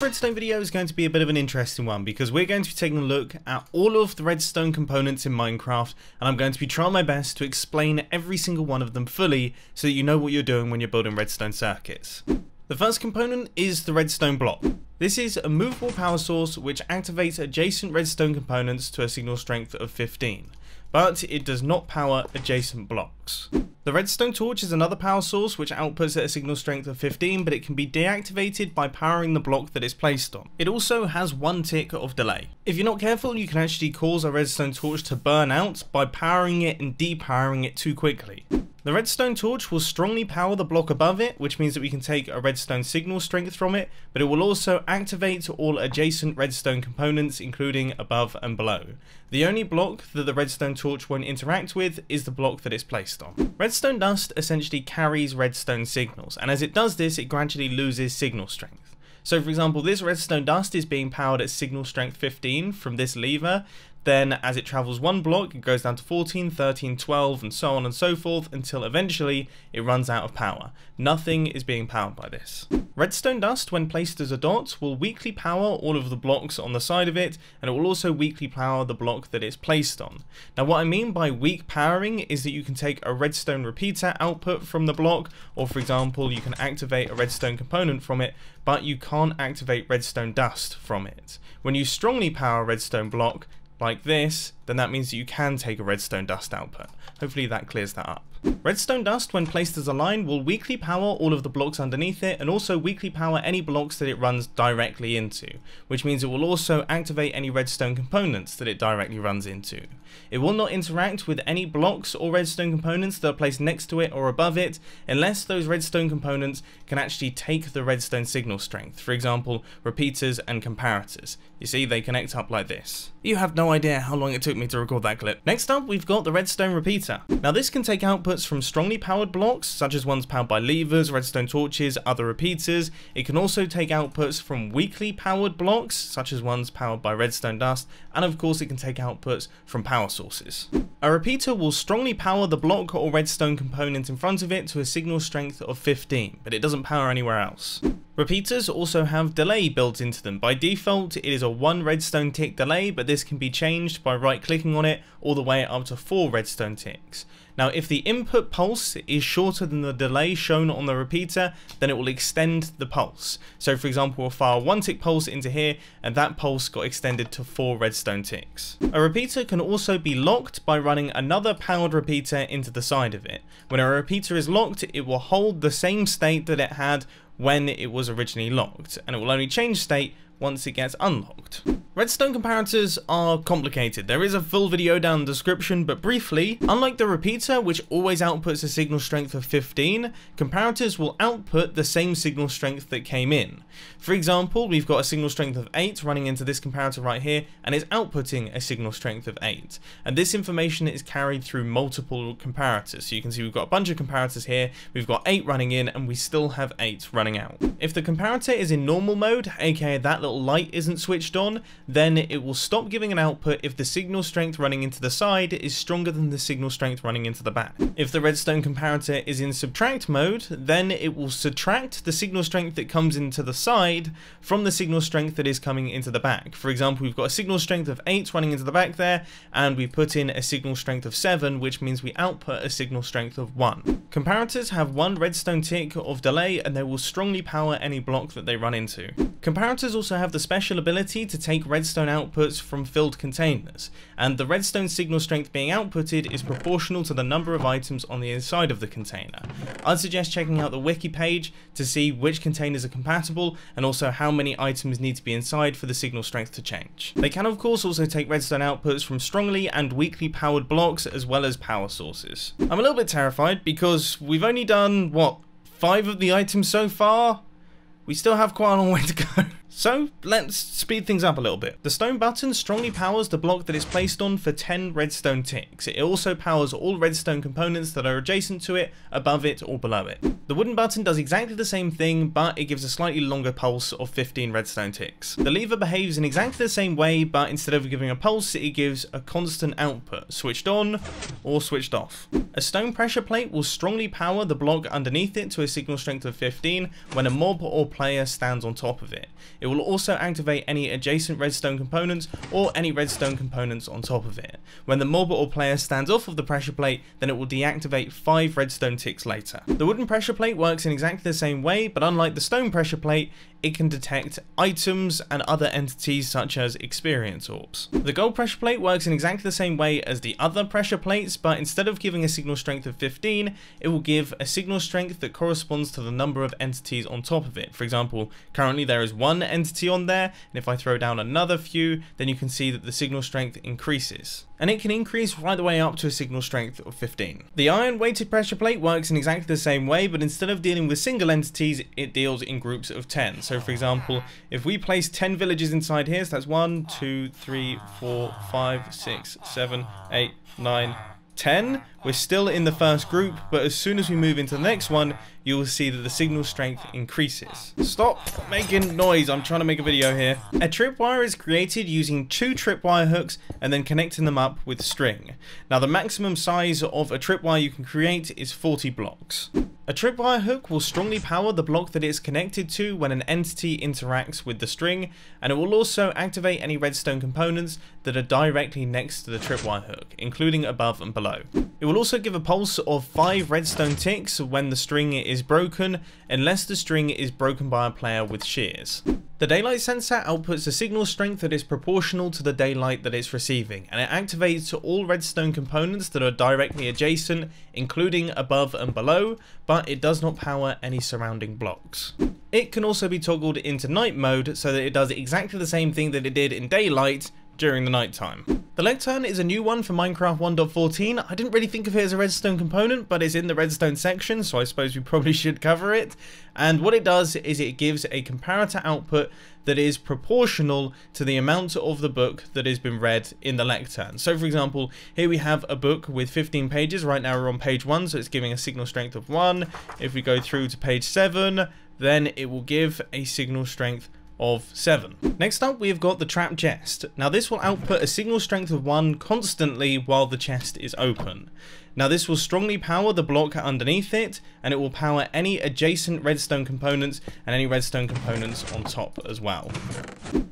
Redstone video is going to be a bit of an interesting one because we're going to be taking a look at all of the redstone components in Minecraft, and I'm going to be trying my best to explain every single one of them fully so that you know what you're doing when you're building redstone circuits. The first component is the redstone block. This is a movable power source which activates adjacent redstone components to a signal strength of 15, but it does not power adjacent blocks. The redstone torch is another power source which outputs at a signal strength of 15, but it can be deactivated by powering the block that it's placed on. It also has 1 tick of delay. If you're not careful, you can actually cause a redstone torch to burn out by powering it and depowering it too quickly. The redstone torch will strongly power the block above it, which means that we can take a redstone signal strength from it, but it will also activate all adjacent redstone components, including above and below. The only block that the redstone torch won't interact with is the block that it's placed on. Redstone dust essentially carries redstone signals, and as it does this, it gradually loses signal strength. So for example, this redstone dust is being powered at signal strength 15 from this lever. Then as it travels 1 block, it goes down to 14, 13, 12 and so on and so forth until eventually it runs out of power. Nothing is being powered by this. Redstone dust, when placed as a dot, will weakly power all of the blocks on the side of it, and it will also weakly power the block that it's placed on. Now what I mean by weak powering is that you can take a redstone repeater output from the block, or for example you can activate a redstone component from it, but you can't activate redstone dust from it. When you strongly power a redstone block, like this, then that means that you can take a redstone dust output. Hopefully that clears that up. Redstone dust, when placed as a line, will weakly power all of the blocks underneath it, and also weakly power any blocks that it runs directly into, which means it will also activate any redstone components that it directly runs into. It will not interact with any blocks or redstone components that are placed next to it or above it, unless those redstone components can actually take the redstone signal strength, for example, repeaters and comparators. You see, they connect up like this. You have no idea how long it took me to record that clip. Next up, we've got the redstone repeater. Now this can take outputs from strongly powered blocks, such as ones powered by levers, redstone torches, other repeaters. It can also take outputs from weakly powered blocks, such as ones powered by redstone dust, and of course it can take outputs from power sources. A repeater will strongly power the block or redstone component in front of it to a signal strength of 15, but it doesn't power anywhere else. Repeaters also have delay built into them. By default, it is a 1 redstone tick delay, but this can be changed by right-clicking on it all the way up to 4 redstone ticks. Now, if the input pulse is shorter than the delay shown on the repeater, then it will extend the pulse. So for example, we'll fire 1 tick pulse into here, and that pulse got extended to 4 redstone ticks. A repeater can also be locked by running another powered repeater into the side of it. When a repeater is locked, it will hold the same state that it had when it was originally locked, and it will only change state once it gets unlocked. Redstone comparators are complicated. There is a full video down in the description, but briefly, unlike the repeater, which always outputs a signal strength of 15, comparators will output the same signal strength that came in. For example, we've got a signal strength of 8 running into this comparator right here, and it's outputting a signal strength of 8. And this information is carried through multiple comparators. So you can see we've got a bunch of comparators here, we've got 8 running in, and we still have 8 running out. If the comparator is in normal mode, aka that little light isn't switched on, then it will stop giving an output if the signal strength running into the side is stronger than the signal strength running into the back. If the redstone comparator is in subtract mode, then it will subtract the signal strength that comes into the side from the signal strength that is coming into the back. For example, we've got a signal strength of 8 running into the back there, and we put in a signal strength of 7, which means we output a signal strength of 1. Comparators have 1 redstone tick of delay, and they will strongly power any block that they run into. Comparators also have the special ability to take redstone outputs from filled containers, and the redstone signal strength being outputted is proportional to the number of items on the inside of the container. I'd suggest checking out the wiki page to see which containers are compatible and also how many items need to be inside for the signal strength to change. They can of course also take redstone outputs from strongly and weakly powered blocks as well as power sources. I'm a little bit terrified because we've only done, what, 5 of the items so far? We still have quite a long way to go. So let's speed things up a little bit. The stone button strongly powers the block that it's placed on for 10 redstone ticks. It also powers all redstone components that are adjacent to it, above it or below it. The wooden button does exactly the same thing, but it gives a slightly longer pulse of 15 redstone ticks. The lever behaves in exactly the same way, but instead of giving a pulse, it gives a constant output, switched on or switched off. A stone pressure plate will strongly power the block underneath it to a signal strength of 15 when a mob or player stands on top of it. It will also activate any adjacent redstone components or any redstone components on top of it. When the mob or player stands off of the pressure plate, then it will deactivate 5 redstone ticks later. The wooden pressure plate works in exactly the same way, but unlike the stone pressure plate, it can detect items and other entities such as experience orbs. The gold pressure plate works in exactly the same way as the other pressure plates, but instead of giving a signal strength of 15, it will give a signal strength that corresponds to the number of entities on top of it. For example, currently there is 1 entity on there, and if I throw down another few, then you can see that the signal strength increases. And it can increase right the way up to a signal strength of 15. The iron weighted pressure plate works in exactly the same way, but instead of dealing with single entities, it deals in groups of 10. So for example, if we place 10 villages inside here, so that's 1, 2, 3, 4, 5, 6, 7, 8, 9, 10. We're still in the first group, but as soon as we move into the next one, you will see that the signal strength increases. Stop making noise, I'm trying to make a video here. A tripwire is created using 2 tripwire hooks and then connecting them up with string. Now the maximum size of a tripwire you can create is 40 blocks. A tripwire hook will strongly power the block that it's connected to when an entity interacts with the string, and it will also activate any redstone components that are directly next to the tripwire hook, including above and below. It will also give a pulse of 5 redstone ticks when the string is broken, unless the string is broken by a player with shears. The daylight sensor outputs a signal strength that is proportional to the daylight that it's receiving, and it activates all redstone components that are directly adjacent, including above and below, but it does not power any surrounding blocks. It can also be toggled into night mode so that it does exactly the same thing that it did in daylight during the night time. The lectern is a new one for Minecraft 1.14. I didn't really think of it as a redstone component, but it's in the redstone section, so I suppose we probably should cover it. And what it does is it gives a comparator output that is proportional to the amount of the book that has been read in the lectern. So for example, here we have a book with 15 pages. Right now we're on page 1, so it's giving a signal strength of 1. If we go through to page 7, then it will give a signal strength of 7. Next up, we have got the trap chest. Now this will output a signal strength of 1 constantly while the chest is open. Now this will strongly power the block underneath it, and it will power any adjacent redstone components and any redstone components on top as well.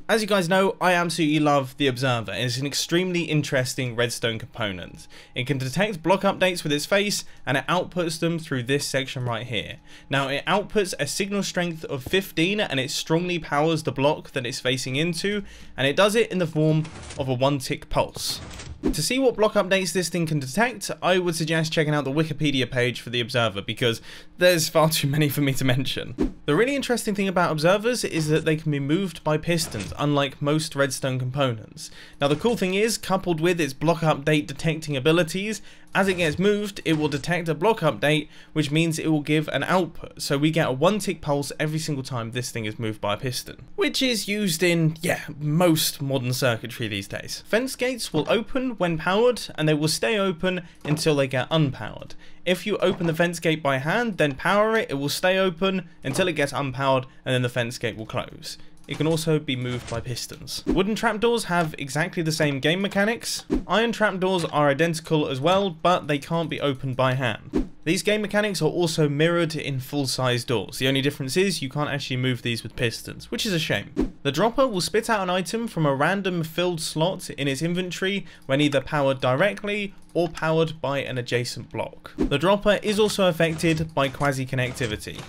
As you guys know, I absolutely love the Observer. It's an extremely interesting redstone component. It can detect block updates with its face, and it outputs them through this section right here. Now it outputs a signal strength of 15, and it strongly powers the block that it's facing into, and it does it in the form of a 1-tick pulse. To see what block updates this thing can detect, I would suggest checking out the Wikipedia page for the Observer, because there's far too many for me to mention. The really interesting thing about Observers is that they can be moved by pistons, unlike most redstone components. Now the cool thing is, coupled with its block update detecting abilities, as it gets moved, it will detect a block update, which means it will give an output. So we get a 1-tick pulse every single time this thing is moved by a piston, which is used in, most modern circuitry these days. Fence gates will open when powered, and they will stay open until they get unpowered. If you open the fence gate by hand, then power it, it will stay open until it gets unpowered, and then the fence gate will close. It can also be moved by pistons. Wooden trapdoors have exactly the same game mechanics. Iron trapdoors are identical as well, but they can't be opened by hand. These game mechanics are also mirrored in full-size doors. The only difference is you can't actually move these with pistons, which is a shame. The dropper will spit out an item from a random filled slot in its inventory when either powered directly or powered by an adjacent block. The dropper is also affected by quasi-connectivity.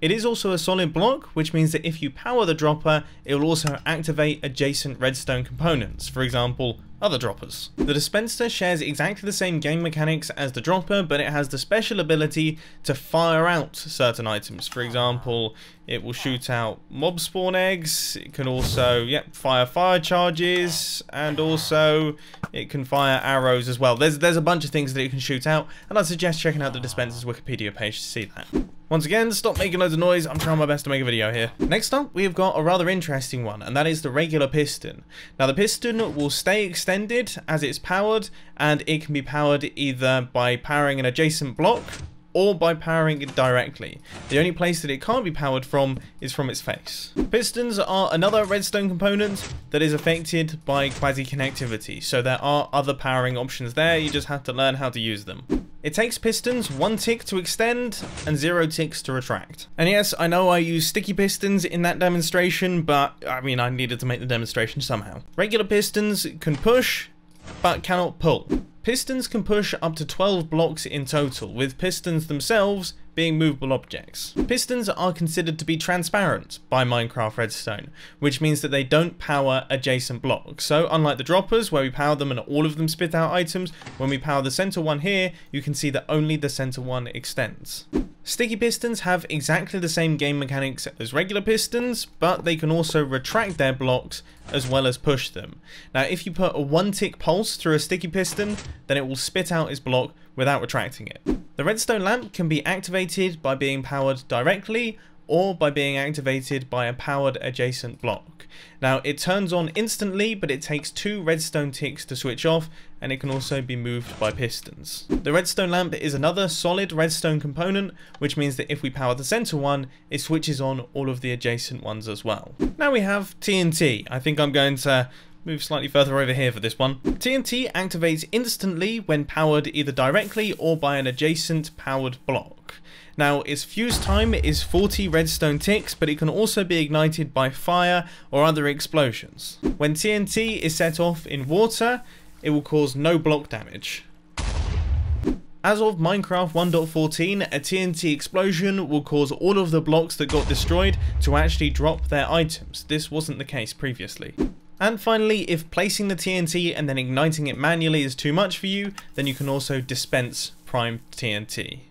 It is also a solid block, which means that if you power the dropper, it will also activate adjacent redstone components, for example, other droppers. The dispenser shares exactly the same game mechanics as the dropper, but it has the special ability to fire out certain items. For example, it will shoot out mob spawn eggs, it can also fire fire charges, and also it can fire arrows as well. There's a bunch of things that it can shoot out, and I'd suggest checking out the dispenser's Wikipedia page to see that. Once again, stop making loads of noise, I'm trying my best to make a video here. Next up, we have got a rather interesting one, and that is the regular piston. Now the piston will stay extended as it's powered, and it can be powered either by powering an adjacent block, or by powering it directly. The only place that it can't be powered from is from its face. Pistons are another redstone component that is affected by quasi-connectivity, so there are other powering options there, you just have to learn how to use them. It takes pistons 1 tick to extend and 0 ticks to retract. And yes, I know I used sticky pistons in that demonstration, but I mean, I needed to make the demonstration somehow. Regular pistons can push, but cannot pull. Pistons can push up to 12 blocks in total, with pistons themselves being movable objects. Pistons are considered to be transparent by Minecraft Redstone, which means that they don't power adjacent blocks. So unlike the droppers, where we power them and all of them spit out items, when we power the center one here, you can see that only the center one extends. Sticky pistons have exactly the same game mechanics as regular pistons, but they can also retract their blocks as well as push them. Now, if you put a 1 tick pulse through a sticky piston, then it will spit out its block without retracting it. The redstone lamp can be activated by being powered directly or by being activated by a powered adjacent block. Now, it turns on instantly, but it takes 2 redstone ticks to switch off, and it can also be moved by pistons. The redstone lamp is another solid redstone component, which means that if we power the center one, it switches on all of the adjacent ones as well. Now we have TNT. I think I'm going to move slightly further over here for this one. TNT activates instantly when powered either directly or by an adjacent powered block. Now, its fuse time is 40 redstone ticks, but it can also be ignited by fire or other explosions. When TNT is set off in water, it will cause no block damage. As of Minecraft 1.14, a TNT explosion will cause all of the blocks that got destroyed to actually drop their items. This wasn't the case previously. And finally, if placing the TNT and then igniting it manually is too much for you, then you can also dispense primed TNT.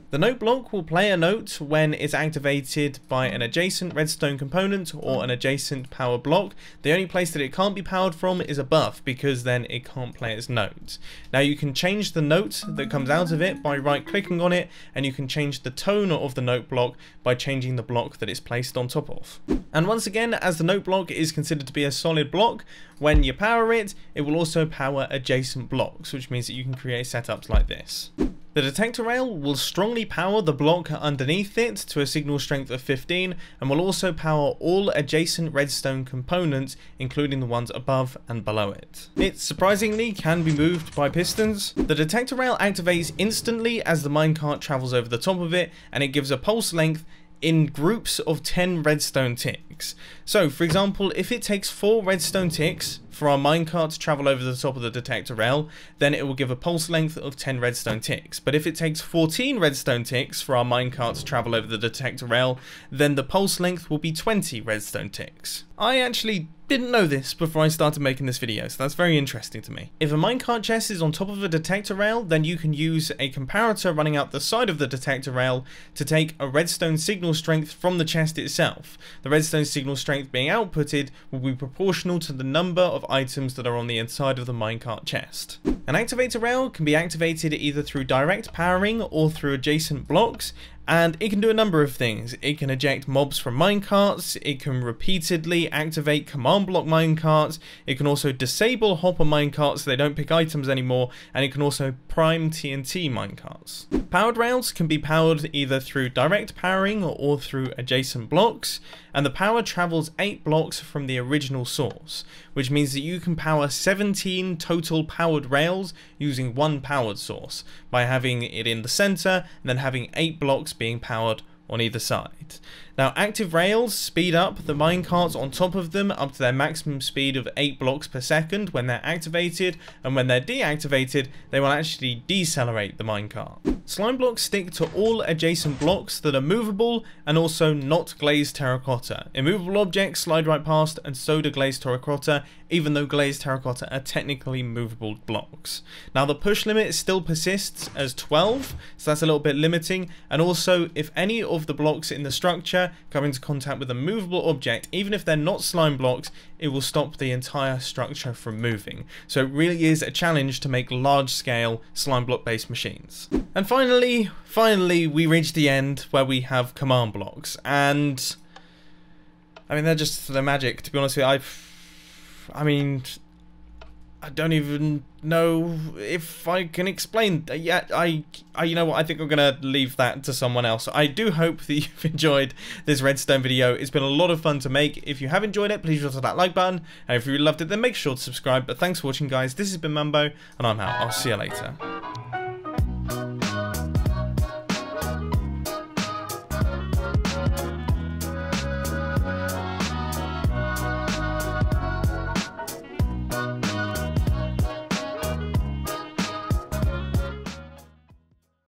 The note block will play a note when it's activated by an adjacent redstone component or an adjacent power block. The only place that it can't be powered from is above, because then it can't play its note. Now you can change the note that comes out of it by right clicking on it, and you can change the tone of the note block by changing the block that it's placed on top of. And once again, as the note block is considered to be a solid block, when you power it, it will also power adjacent blocks, which means that you can create setups like this. The detector rail will strongly power the block underneath it to a signal strength of 15, and will also power all adjacent redstone components, including the ones above and below it. It surprisingly can be moved by pistons. The detector rail activates instantly as the minecart travels over the top of it, and it gives a pulse length in groups of 10 redstone ticks. So, for example, if it takes 4 redstone ticks for our minecart to travel over the top of the detector rail, then it will give a pulse length of 10 redstone ticks. But if it takes 14 redstone ticks for our minecart to travel over the detector rail, then the pulse length will be 20 redstone ticks. I actually didn't know this before I started making this video, so that's very interesting to me. If a minecart chest is on top of a detector rail, then you can use a comparator running out the side of the detector rail to take a redstone signal strength from the chest itself. The redstone signal strength being outputted will be proportional to the number of items that are on the inside of the minecart chest. An activator rail can be activated either through direct powering or through adjacent blocks, and it can do a number of things. It can eject mobs from minecarts, it can repeatedly activate command block minecarts, it can also disable hopper minecarts so they don't pick items anymore, and it can also prime TNT minecarts. Powered rails can be powered either through direct powering or through adjacent blocks, and the power travels 8 blocks from the original source, which means that you can power 17 total powered rails using one powered source, by having it in the center and then having 8 blocks being powered on either side. Now, active rails speed up the minecarts on top of them up to their maximum speed of 8 blocks per second when they're activated, and when they're deactivated, they will actually decelerate the minecart. Slime blocks stick to all adjacent blocks that are movable and also not glazed terracotta. Immovable objects slide right past, and so do glazed terracotta, even though glazed terracotta are technically movable blocks. Now, the push limit still persists as 12, so that's a little bit limiting, and also if any of the blocks in the structure come into contact with a movable object, even if they're not slime blocks, it will stop the entire structure from moving. So it really is a challenge to make large scale slime block based machines. And finally we reach the end where we have command blocks, and I mean, they're magic, to be honest with you. I don't even know if I can explain yet. You know what, I think I'm gonna leave that to someone else. I do hope that you've enjoyed this redstone video. It's been a lot of fun to make. If you have enjoyed it, please hit that like button, and if you loved it, then make sure to subscribe. But thanks for watching, guys. This has been Mumbo, and I'm out. I'll see you later.